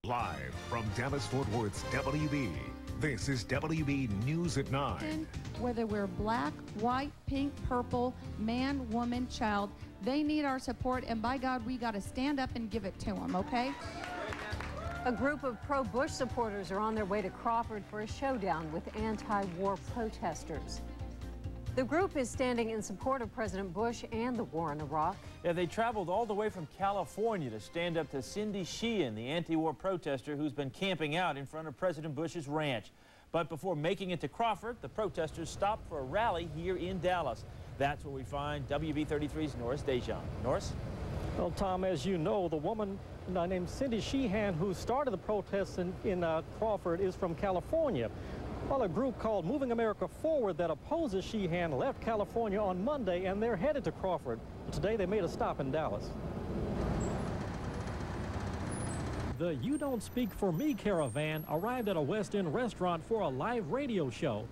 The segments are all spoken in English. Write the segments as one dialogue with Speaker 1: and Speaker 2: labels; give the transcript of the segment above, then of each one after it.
Speaker 1: Live from Dallas-Fort Worth's WB, this is WB News at 9.
Speaker 2: Whether we're black, white, pink, purple, man, woman, child, they need our support, and by God, we got to stand up and give it to them, okay?
Speaker 3: A group of pro-Bush supporters are on their way to Crawford for a showdown with anti-war protesters. The group is standing in support of President Bush and the war in Iraq.
Speaker 4: Yeah, they traveled all the way from California to stand up to Cindy Sheehan, the anti-war protester who's been camping out in front of President Bush's ranch. But before making it to Crawford, the protesters stopped for a rally here in Dallas. That's where we find WB33's Norris Dejan. Norris?
Speaker 5: Well, Tom, as you know, the woman named Cindy Sheehan who started the protests in Crawford is from California. Well, a group called Moving America Forward that opposes Sheehan left California on Monday, and they're headed to Crawford. Today, they made a stop in Dallas. The You Don't Speak For Me caravan arrived at a West End restaurant for a live radio show.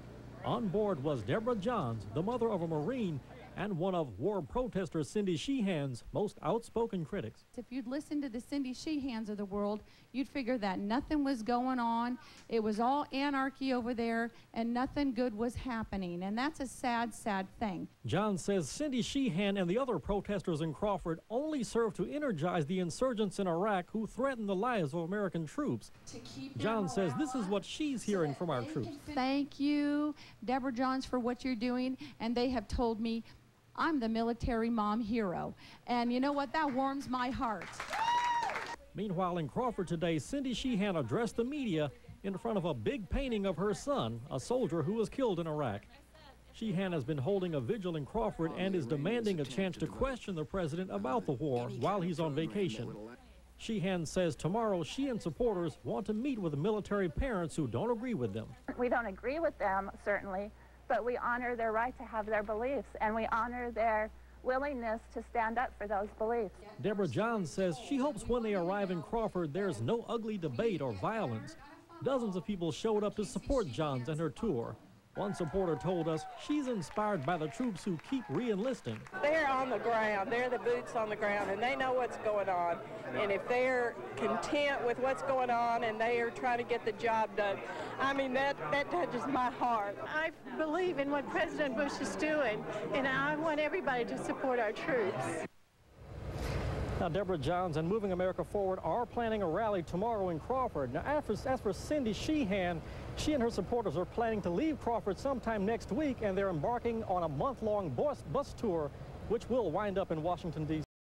Speaker 5: On board was Deborah Johns, the mother of a Marine, and one of war protester Cindy Sheehan's most outspoken critics.
Speaker 2: If you'd listen to the Cindy Sheehans of the world, you'd figure that nothing was going on. It was all anarchy over there, and nothing good was happening. And that's a sad, sad thing.
Speaker 5: John says Cindy Sheehan and the other protesters in Crawford only serve to energize the insurgents in Iraq who threaten the lives of American troops. John says this is what she's hearing from our troops.
Speaker 2: Thank you, Deborah Johns, for what you're doing. And they have told me I'm the military mom hero. And you know what? That warms my heart.
Speaker 5: Meanwhile, in Crawford today, Cindy Sheehan addressed the media in front of a big painting of her son, a soldier who was killed in Iraq. Sheehan has been holding a vigil in Crawford and is demanding a chance to question the president about the war while he's on vacation. Sheehan says tomorrow she and supporters want to meet with military parents who don't agree with them.
Speaker 6: We don't agree with them, certainly, but we honor their right to have their beliefs, and we honor their willingness to stand up for those beliefs.
Speaker 5: Deborah Johns says she hopes when they arrive in Crawford there's no ugly debate or violence. Dozens of people showed up to support Johns and her tour. One supporter told us she's inspired by the troops who keep re-enlisting.
Speaker 7: They're on the ground, they're the boots on the ground, and they know what's going on. And if they're content with what's going on and they are trying to get the job done, I mean, that touches my heart.
Speaker 8: I believe in what President Bush is doing, and I want everybody to support our troops.
Speaker 5: Now, Deborah Johns and Moving America Forward are planning a rally tomorrow in Crawford. Now, as for Cindy Sheehan, she and her supporters are planning to leave Crawford sometime next week, and they're embarking on a month-long bus tour, which will wind up in Washington, D.C.